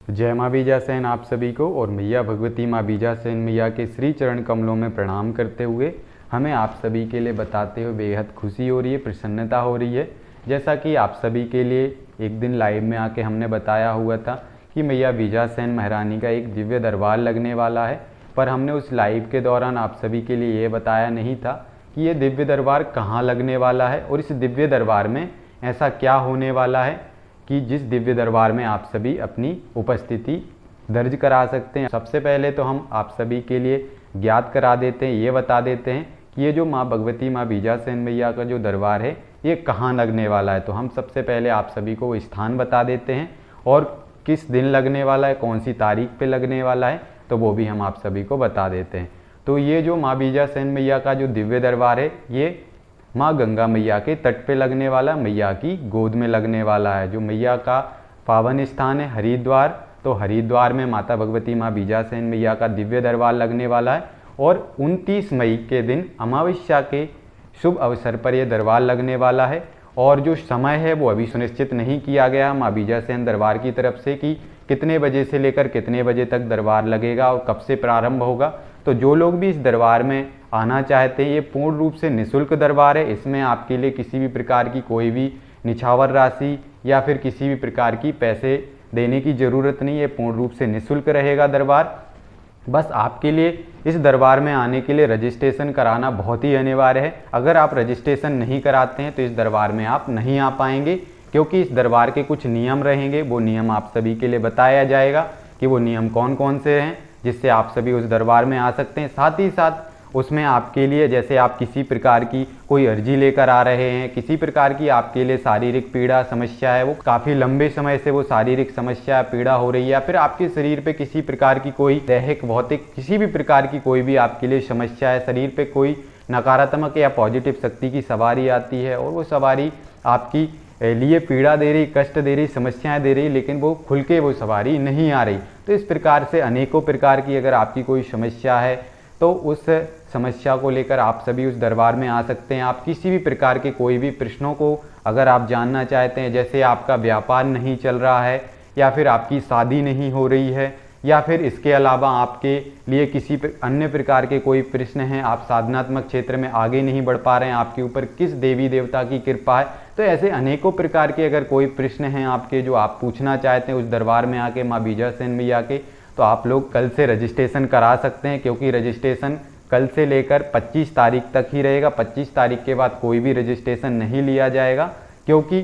जय माँ बीजासेन आप सभी को और मैया भगवती माँ बीजासेन मैया के श्री चरण कमलों में प्रणाम करते हुए हमें आप सभी के लिए बताते हुए बेहद खुशी हो रही है, प्रसन्नता हो रही है। जैसा कि आप सभी के लिए एक दिन लाइव में आके हमने बताया हुआ था कि मैया बीजासेन महारानी का एक दिव्य दरबार लगने वाला है, पर हमने उस लाइव के दौरान आप सभी के लिए ये बताया नहीं था कि ये दिव्य दरबार कहाँ लगने वाला है और इस दिव्य दरबार में ऐसा क्या होने वाला है कि जिस दिव्य दरबार में आप सभी अपनी उपस्थिति दर्ज करा सकते हैं। सबसे पहले तो हम आप सभी के लिए ज्ञात करा देते हैं, ये बता देते हैं कि ये जो माँ भगवती माँ बीजासेन मैया का जो दरबार है ये कहाँ लगने वाला है। तो हम सबसे पहले आप सभी को वो स्थान बता देते हैं और किस दिन लगने वाला है, कौन सी तारीख पे लगने वाला है, तो वो भी हम आप सभी को बता देते हैं। तो ये जो माँ बीजासेन मैया का जो दिव्य दरबार है ये माँ गंगा मैया के तट पे लगने वाला, मैया की गोद में लगने वाला है। जो मैया का पावन स्थान है हरिद्वार, तो हरिद्वार में माता भगवती माँ बीजासेन मैया का दिव्य दरबार लगने वाला है और 29 मई के दिन अमावस्या के शुभ अवसर पर यह दरबार लगने वाला है। और जो समय है वो अभी सुनिश्चित नहीं किया गया माँ बीजासेन दरबार की तरफ से कि कितने बजे से लेकर कितने बजे तक दरबार लगेगा और कब से प्रारंभ होगा। तो जो लोग भी इस दरबार में आना चाहते हैं, ये पूर्ण रूप से निःशुल्क दरबार है। इसमें आपके लिए किसी भी प्रकार की कोई भी निछावर राशि या फिर किसी भी प्रकार की पैसे देने की ज़रूरत नहीं है, पूर्ण रूप से निःशुल्क रहेगा दरबार। बस आपके लिए इस दरबार में आने के लिए रजिस्ट्रेशन कराना बहुत ही अनिवार्य है। अगर आप रजिस्ट्रेशन नहीं कराते हैं तो इस दरबार में आप नहीं आ पाएंगे, क्योंकि इस दरबार के कुछ नियम रहेंगे। वो नियम आप सभी के लिए बताया जाएगा कि वो नियम कौन कौन से हैं जिससे आप सभी उस दरबार में आ सकते हैं। साथ ही साथ उसमें आपके लिए जैसे आप किसी प्रकार की कोई अर्जी लेकर आ रहे हैं, किसी प्रकार की आपके लिए शारीरिक पीड़ा समस्या है, वो काफ़ी लंबे समय से वो शारीरिक समस्या पीड़ा हो रही है, या फिर आपके शरीर पे किसी प्रकार की कोई दैहिक भौतिक किसी भी प्रकार की कोई भी आपके लिए समस्या है, शरीर पे कोई नकारात्मक या पॉजिटिव शक्ति की सवारी आती है और वो सवारी आपकी लिए पीड़ा दे रही, कष्ट दे रही, समस्याएं दे रही, लेकिन वो खुल के वो सवारी नहीं आ रही। तो इस प्रकार से अनेकों प्रकार की अगर आपकी कोई समस्या है तो उस समस्या को लेकर आप सभी उस दरबार में आ सकते हैं। आप किसी भी प्रकार के कोई भी प्रश्नों को अगर आप जानना चाहते हैं, जैसे आपका व्यापार नहीं चल रहा है या फिर आपकी शादी नहीं हो रही है या फिर इसके अलावा आपके लिए किसी अन्य प्रकार के कोई प्रश्न हैं, आप साधनात्मक क्षेत्र में आगे नहीं बढ़ पा रहे हैं, आपके ऊपर किस देवी देवता की कृपा है, तो ऐसे अनेकों प्रकार के अगर कोई प्रश्न हैं आपके जो आप पूछना चाहते हैं उस दरबार में आके माँ बीजासेन मैया के, तो आप लोग कल से रजिस्ट्रेशन करा सकते हैं। क्योंकि रजिस्ट्रेशन कल से लेकर 25 तारीख तक ही रहेगा। 25 तारीख के बाद कोई भी रजिस्ट्रेशन नहीं लिया जाएगा, क्योंकि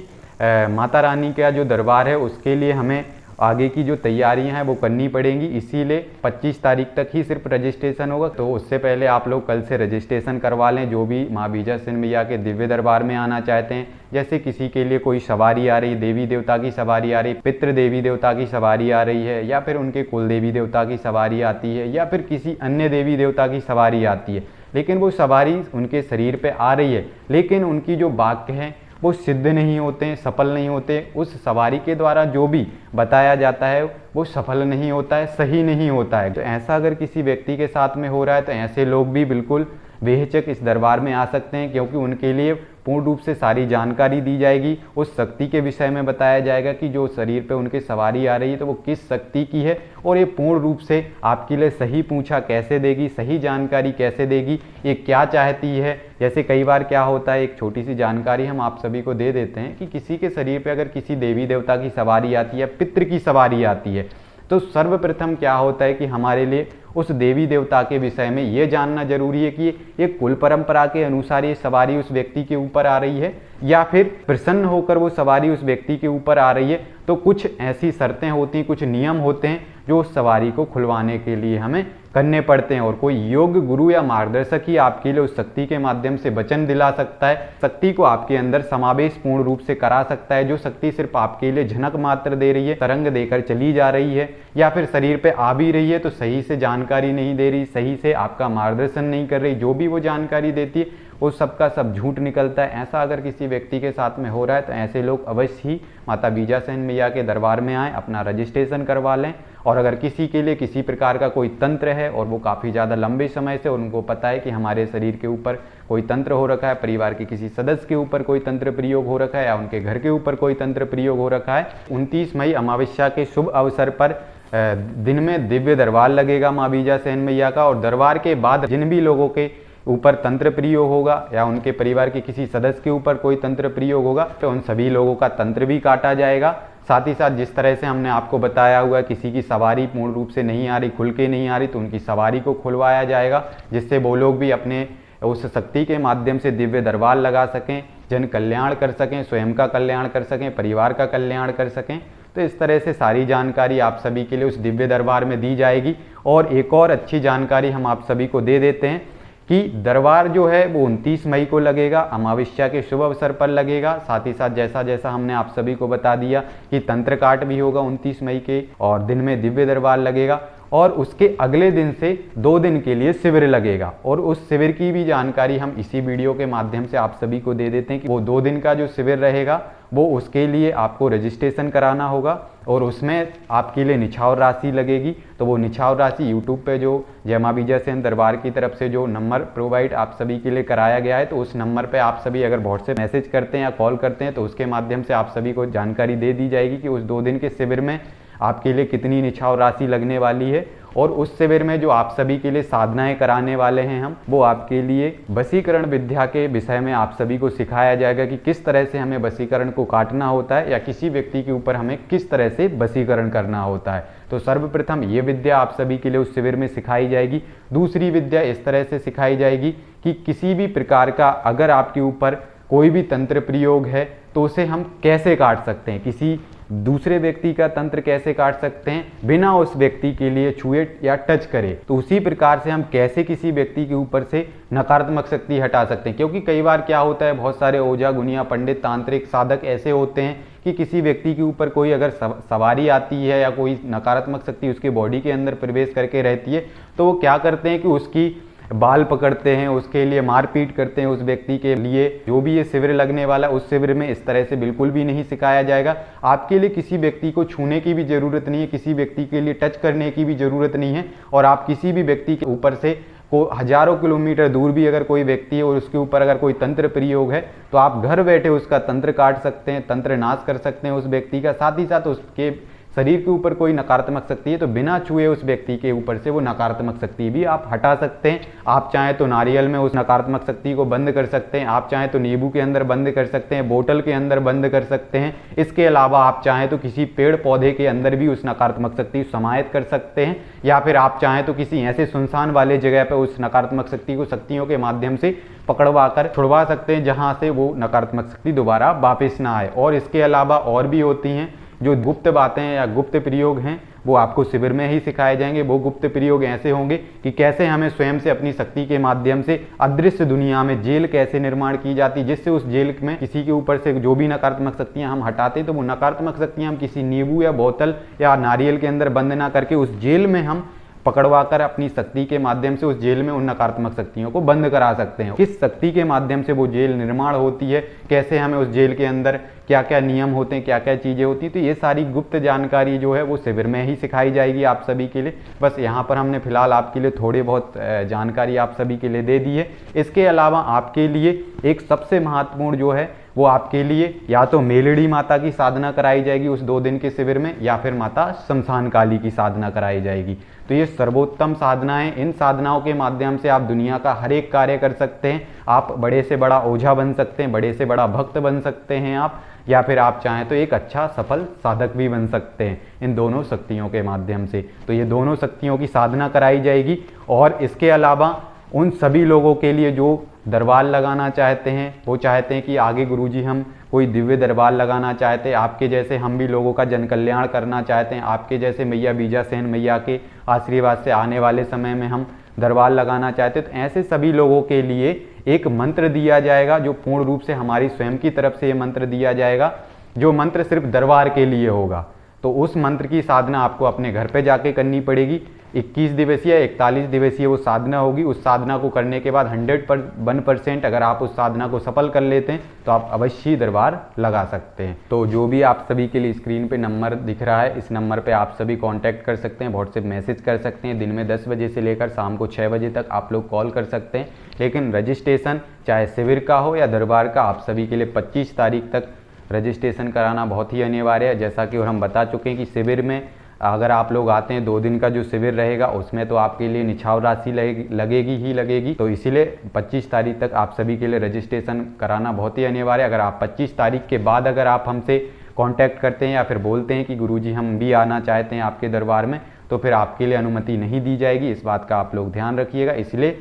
माता रानी का जो दरबार है उसके लिए हमें आगे की जो तैयारियां हैं वो करनी पड़ेंगी, इसीलिए 25 तारीख तक ही सिर्फ रजिस्ट्रेशन होगा। तो उससे पहले आप लोग कल से रजिस्ट्रेशन करवा लें जो भी माँ बीजासेन मैया के दिव्य दरबार में आना चाहते हैं। जैसे किसी के लिए कोई सवारी आ रही, देवी देवता की सवारी आ रही, पितृ देवी देवता की सवारी आ रही है, या फिर उनके कुल देवी देवता की सवारी आती है, या फिर किसी अन्य देवी देवता की सवारी आती है, लेकिन वो सवारी उनके शरीर पे आ रही है लेकिन उनकी जो वाक्य हैं वो सिद्ध नहीं होते हैं, सफल नहीं होते। उस सवारी के द्वारा जो भी बताया जाता है वो सफल नहीं होता है, सही नहीं होता है। तो ऐसा अगर किसी व्यक्ति के साथ में हो रहा है तो ऐसे लोग भी बिल्कुल बेहिचक इस दरबार में आ सकते हैं, क्योंकि उनके लिए पूर्ण रूप से सारी जानकारी दी जाएगी। उस शक्ति के विषय में बताया जाएगा कि जो शरीर पे उनके सवारी आ रही है तो वो किस शक्ति की है, और ये पूर्ण रूप से आपके लिए सही पूछा कैसे देगी, सही जानकारी कैसे देगी, ये क्या चाहती है। जैसे कई बार क्या होता है, एक छोटी सी जानकारी हम आप सभी को दे देते हैं कि किसी के शरीर पे अगर किसी देवी देवता की सवारी आती है, पितृ की सवारी आती है, तो सर्वप्रथम क्या होता है कि हमारे लिए उस देवी देवता के विषय में ये जानना जरूरी है कि ये कुल परंपरा के अनुसार ये सवारी उस व्यक्ति के ऊपर आ रही है या फिर प्रसन्न होकर वो सवारी उस व्यक्ति के ऊपर आ रही है। तो कुछ ऐसी शर्तें होती हैं, कुछ नियम होते हैं जो उस सवारी को खुलवाने के लिए हमें करने पड़ते हैं, और कोई योग्य गुरु या मार्गदर्शक ही आपके लिए उस शक्ति के माध्यम से वचन दिला सकता है, शक्ति को आपके अंदर समावेश पूर्ण रूप से करा सकता है। जो शक्ति सिर्फ आपके लिए झनक मात्र दे रही है, तरंग देकर चली जा रही है, या फिर शरीर पे आ भी रही है तो सही से जानकारी नहीं दे रही, सही से आपका मार्गदर्शन नहीं कर रही, जो भी वो जानकारी देती है वो सबका सब झूठ निकलता है। ऐसा अगर किसी व्यक्ति के साथ में हो रहा है तो ऐसे लोग अवश्य ही माता बीजासेन मैया के दरबार में आएँ, अपना रजिस्ट्रेशन करवा लें। और अगर किसी के लिए किसी प्रकार का कोई तंत्र है और वो काफ़ी ज़्यादा लंबे समय से उनको पता है कि हमारे शरीर के ऊपर कोई तंत्र हो रखा है, परिवार के किसी सदस्य के ऊपर कोई तंत्र प्रयोग हो रखा है या उनके घर के ऊपर कोई तंत्र प्रयोग हो रखा है, 29 मई अमावस्या के शुभ अवसर पर दिन में दिव्य दरबार लगेगा माँ बीजासेन मैया का। और दरबार के बाद जिन भी लोगों के ऊपर तंत्र प्रयोग होगा या उनके परिवार के किसी सदस्य के ऊपर कोई तंत्र प्रयोग होगा तो उन सभी लोगों का तंत्र भी काटा जाएगा। साथ ही साथ जिस तरह से हमने आपको बताया हुआ किसी की सवारी पूर्ण रूप से नहीं आ रही, खुल के नहीं आ रही, तो उनकी सवारी को खुलवाया जाएगा, जिससे वो लोग भी अपने उस शक्ति के माध्यम से दिव्य दरबार लगा सकें, जन कल्याण कर सकें, स्वयं का कल्याण कर सकें, परिवार का कल्याण कर सकें। तो इस तरह से सारी जानकारी आप सभी के लिए उस दिव्य दरबार में दी जाएगी। और एक और अच्छी जानकारी हम आप सभी को दे देते हैं कि दरबार जो है वो 29 मई को लगेगा, अमावस्या के शुभ अवसर पर लगेगा। साथ ही साथ जैसा जैसा हमने आप सभी को बता दिया कि तंत्र काट भी होगा 29 मई के, और दिन में दिव्य दरबार लगेगा। और उसके अगले दिन से 2 दिन के लिए शिविर लगेगा, और उस शिविर की भी जानकारी हम इसी वीडियो के माध्यम से आप सभी को दे देते हैं कि वो 2 दिन का जो शिविर रहेगा वो उसके लिए आपको रजिस्ट्रेशन कराना होगा, और उसमें आपके लिए निछावर राशि लगेगी। तो वो निछावर राशि यूट्यूब पे जो जय मां बीजासेन दरबार की तरफ से जो नंबर प्रोवाइड आप सभी के लिए कराया गया है, तो उस नंबर पे आप सभी अगर व्हाट्सएप मैसेज करते हैं या कॉल करते हैं तो उसके माध्यम से आप सभी को जानकारी दे दी जाएगी कि उस 2 दिन के शिविर में आपके लिए कितनी निछावर राशि लगने वाली है। और उस शिविर में जो आप सभी के लिए साधनाएं कराने वाले हैं हम, वो आपके लिए वशीकरण विद्या के विषय में आप सभी को सिखाया जाएगा कि किस तरह से हमें वशीकरण को काटना होता है या किसी व्यक्ति के ऊपर हमें किस तरह से वशीकरण करना होता है। तो सर्वप्रथम ये विद्या आप सभी के लिए उस शिविर में सिखाई जाएगी। दूसरी विद्या इस तरह से सिखाई जाएगी कि किसी भी प्रकार का अगर आपके ऊपर कोई भी तंत्र प्रयोग है तो उसे हम कैसे काट सकते हैं, किसी दूसरे व्यक्ति का तंत्र कैसे काट सकते हैं बिना उस व्यक्ति के लिए छुए या टच करे। तो उसी प्रकार से हम कैसे किसी व्यक्ति के ऊपर से नकारात्मक शक्ति हटा सकते हैं, क्योंकि कई बार क्या होता है, बहुत सारे ओझा गुनिया पंडित तांत्रिक साधक ऐसे होते हैं कि किसी व्यक्ति के ऊपर कोई अगर सवारी आती है या कोई नकारात्मक शक्ति उसके बॉडी के अंदर प्रवेश करके रहती है तो वो क्या करते हैं कि उसकी बाल पकड़ते हैं, उसके लिए मारपीट करते हैं उस व्यक्ति के लिए। जो भी ये शिविर लगने वाला उस शिविर में इस तरह से बिल्कुल भी नहीं सिखाया जाएगा। आपके लिए किसी व्यक्ति को छूने की भी जरूरत नहीं है, किसी व्यक्ति के लिए टच करने की भी जरूरत नहीं है, और आप किसी भी व्यक्ति के ऊपर से को हजारों किलोमीटर दूर भी अगर कोई व्यक्ति है और उसके ऊपर अगर कोई तंत्र प्रयोग है तो आप घर बैठे उसका तंत्र काट सकते हैं, तंत्र नाश कर सकते हैं उस व्यक्ति का। साथ ही साथ उसके शरीर के ऊपर कोई नकारात्मक शक्ति है तो बिना छुए उस व्यक्ति के ऊपर से वो नकारात्मक शक्ति भी आप हटा सकते हैं। आप चाहें तो नारियल में उस नकारात्मक शक्ति को बंद कर सकते हैं, आप चाहें तो नींबू के अंदर बंद कर सकते हैं, बोतल के अंदर बंद कर सकते हैं। इसके अलावा आप चाहें तो किसी पेड़ पौधे के अंदर भी उस नकारात्मक शक्ति समाहित कर सकते हैं, या फिर आप चाहें तो किसी ऐसे सुनसान वाले जगह पर उस नकारात्मक शक्ति को शक्तियों के माध्यम से पकड़वा कर छुड़वा सकते हैं, जहाँ से वो नकारात्मक शक्ति दोबारा वापस ना आए। और इसके अलावा और भी होती हैं जो गुप्त बातें या गुप्त प्रयोग हैं, वो आपको शिविर में ही सिखाए जाएंगे। वो गुप्त प्रयोग ऐसे होंगे कि कैसे हमें स्वयं से अपनी शक्ति के माध्यम से अदृश्य दुनिया में जेल कैसे निर्माण की जाती, जिससे उस जेल में किसी के ऊपर से जो भी नकारात्मक शक्तियां हम हटाते तो वो नकारात्मक शक्तियां हम किसी नींबू या बोतल या नारियल के अंदर बंद ना करके उस जेल में हम पकड़वा कर अपनी शक्ति के माध्यम से उस जेल में उन नकारात्मक शक्तियों को बंद करा सकते हैं। किस शक्ति के माध्यम से वो जेल निर्माण होती है, कैसे हमें उस जेल के अंदर क्या क्या नियम होते हैं, क्या क्या चीज़ें होती हैं, तो ये सारी गुप्त जानकारी जो है वो शिविर में ही सिखाई जाएगी आप सभी के लिए। बस यहाँ पर हमने फिलहाल आपके लिए थोड़ी बहुत जानकारी आप सभी के लिए दे दी है। इसके अलावा आपके लिए एक सबसे महत्वपूर्ण जो है वो आपके लिए या तो मेलड़ी माता की साधना कराई जाएगी उस 2 दिन के शिविर में, या फिर माता शमशान काली की साधना कराई जाएगी। तो ये सर्वोत्तम साधनाएं, इन साधनाओं के माध्यम से आप दुनिया का हर एक कार्य कर सकते हैं। आप बड़े से बड़ा ओझा बन सकते हैं, बड़े से बड़ा भक्त बन सकते हैं आप, या फिर आप चाहें तो एक अच्छा सफल साधक भी बन सकते हैं इन दोनों शक्तियों के माध्यम से। तो ये दोनों शक्तियों की साधना कराई जाएगी। और इसके अलावा उन सभी लोगों के लिए जो दरबार लगाना चाहते हैं, वो चाहते हैं कि आगे गुरुजी हम कोई दिव्य दरबार लगाना चाहते हैं, आपके जैसे हम भी लोगों का जन कल्याण करना चाहते हैं, आपके जैसे मैया बीजासेन मैया के आशीर्वाद से आने वाले समय में हम दरबार लगाना चाहते हैं, तो ऐसे सभी लोगों के लिए एक मंत्र दिया जाएगा जो पूर्ण रूप से हमारी स्वयं की तरफ से ये मंत्र दिया जाएगा, जो मंत्र सिर्फ दरबार के लिए होगा। तो उस मंत्र की साधना आपको अपने घर पे जाके करनी पड़ेगी। 21 दिवसीय या 41 दिवसीय वो साधना होगी। उस साधना को करने के बाद 101% अगर आप उस साधना को सफल कर लेते हैं तो आप अवश्य दरबार लगा सकते हैं। तो जो भी आप सभी के लिए स्क्रीन पे नंबर दिख रहा है, इस नंबर पे आप सभी कांटेक्ट कर सकते हैं, व्हाट्सएप मैसेज कर सकते हैं। दिन में 10 बजे से लेकर शाम को 6 बजे तक आप लोग कॉल कर सकते हैं। लेकिन रजिस्ट्रेशन चाहे शिविर का हो या दरबार का, आप सभी के लिए 25 तारीख तक रजिस्ट्रेशन कराना बहुत ही अनिवार्य है। जैसा कि हम बता चुके हैं कि शिविर में अगर आप लोग आते हैं, 2 दिन का जो शिविर रहेगा उसमें तो आपके लिए निछावर राशि लगेगी ही लगेगी। तो इसीलिए 25 तारीख तक आप सभी के लिए रजिस्ट्रेशन कराना बहुत ही अनिवार्य है। अगर आप 25 तारीख के बाद अगर आप हमसे कांटेक्ट करते हैं या फिर बोलते हैं कि गुरुजी हम भी आना चाहते हैं आपके दरबार में, तो फिर आपके लिए अनुमति नहीं दी जाएगी। इस बात का आप लोग ध्यान रखिएगा। इसलिए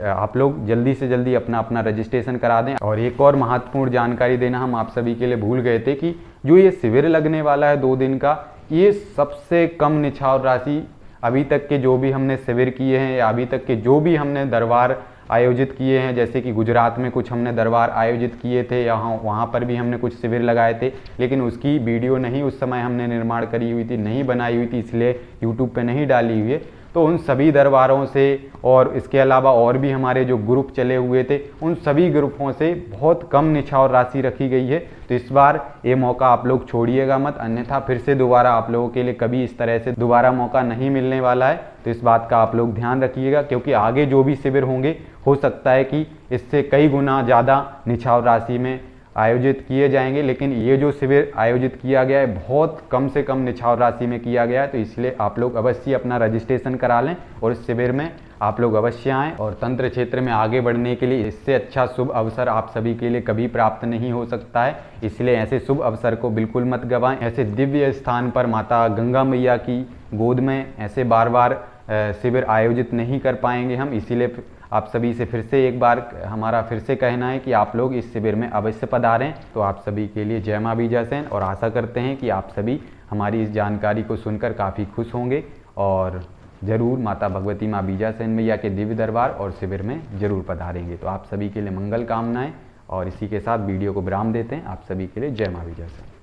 आप लोग जल्दी से जल्दी अपना रजिस्ट्रेशन करा दें। और एक और महत्वपूर्ण जानकारी देना हम आप सभी के लिए भूल गए थे कि जो ये शिविर लगने वाला है 2 दिन का, ये सबसे कम निछावर राशि अभी तक के जो भी हमने शिविर किए हैं या अभी तक के जो भी हमने दरबार आयोजित किए हैं, जैसे कि गुजरात में कुछ हमने दरबार आयोजित किए थे, यहाँ वहाँ पर भी हमने कुछ शिविर लगाए थे, लेकिन उसकी वीडियो नहीं उस समय हमने निर्माण करी हुई थी, नहीं बनाई हुई थी, इसलिए यूट्यूब पे नहीं डाली हुई है। तो उन सभी दरबारों से और इसके अलावा और भी हमारे जो ग्रुप चले हुए थे, उन सभी ग्रुपों से बहुत कम निछावर राशि रखी गई है। तो इस बार ये मौका आप लोग छोड़िएगा मत, अन्यथा फिर से दोबारा आप लोगों के लिए कभी इस तरह से दोबारा मौका नहीं मिलने वाला है। तो इस बात का आप लोग ध्यान रखिएगा, क्योंकि आगे जो भी शिविर होंगे हो सकता है कि इससे कई गुना ज़्यादा निछावर राशि में आयोजित किए जाएंगे। लेकिन ये जो शिविर आयोजित किया गया है बहुत कम से कम निछावर राशि में किया गया है। तो इसलिए आप लोग अवश्य अपना रजिस्ट्रेशन करा लें और इस शिविर में आप लोग अवश्य आएँ। और तंत्र क्षेत्र में आगे बढ़ने के लिए इससे अच्छा शुभ अवसर आप सभी के लिए कभी प्राप्त नहीं हो सकता है। इसलिए ऐसे शुभ अवसर को बिल्कुल मत गंवाएं। ऐसे दिव्य स्थान पर माता गंगा मैया की गोद में ऐसे बार बार शिविर आयोजित नहीं कर पाएंगे हम। इसीलिए आप सभी से फिर से एक बार हमारा फिर से कहना है कि आप लोग इस शिविर में अवश्य पधारें। तो आप सभी के लिए जय मां बीजासेन, और आशा करते हैं कि आप सभी हमारी इस जानकारी को सुनकर काफ़ी खुश होंगे और ज़रूर माता भगवती मां बीजासेन मैया के दिव्य दरबार और शिविर में ज़रूर पधारेंगे। तो आप सभी के लिए मंगल कामनाएं, और इसी के साथ वीडियो को विराम देते हैं। आप सभी के लिए जय मां बीजासेन।